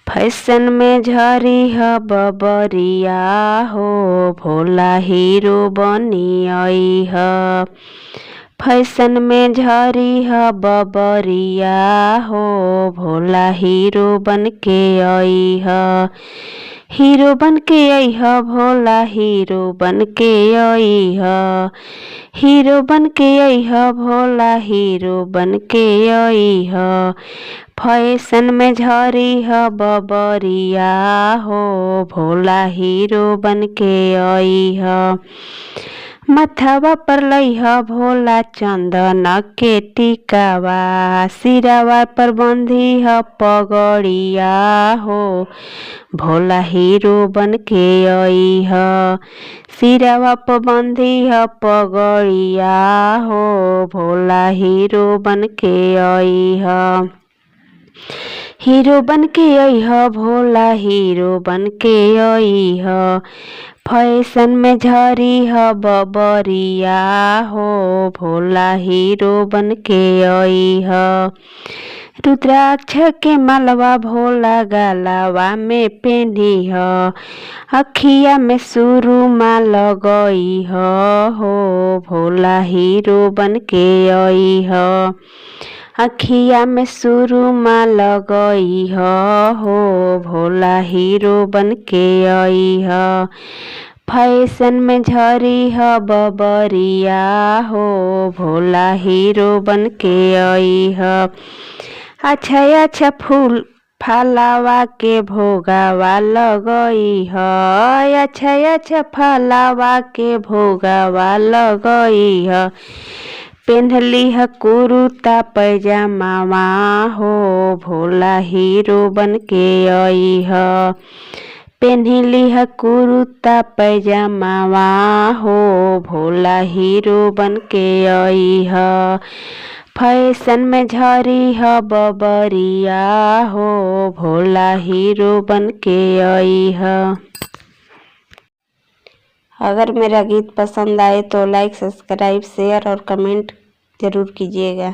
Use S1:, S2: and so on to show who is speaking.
S1: Fashion में झरी ह बबरिया हो, भोला हीरो बनी आई ह। फैशन में झरी ह बबरिया हो, भोला हीरो बन के आई ह। हीरो बन के आई ह, भोला हीरो बन के आई ह। हीरो बन के आई ह, भोला हीरो बन के आई ह। फैशन में झरी ह बबरिया हो, भोला हीरो बन के आई ह। मथवा पर लइह भोला चंदन के टिकावा, सिरावा पर बंधी ह पगड़िया हो, भोला हीरो बन के आई ह। सिरावा पर बंधी ह पगड़िया हो, भोला हीरो बन के आई ह। हीरो बन के आई ह, भोला हीरो बन के आई ह। फैशन में झरी ह बबरिया हो, भोला हीरो बन के आई ह। रुद्राक्ष के मालवा भोला गलवा में पेनी ह, अखिया में सुरमा लगई ह हो, भोला हीरो बन के आई ह। अखिया में सुरमा लगई ह हो, भोला हीरो बन के आई ह। फैशन में झरी ह बबरिया हो, भोला हीरो बन के आई ह। अच्छा अच्छा फूल फलावा के भोगावा लगई ह, अच्छा अच्छा फलावा के भोगावा लगई ह। पेन्हली ह कुरुता पैजामावा हो, भोला हीरो बन के आई ह। पेन्हली ह कुरुता पैजामावा हो, भोला हीरो बन के आई ह। फैशन में झरी ह बबरिया हो, भोला हीरो बन के आई ह। अगर मेरा गीत पसंद आए तो लाइक, सब्सक्राइब, शेयर और कमेंट ज़रूर कीजिएगा।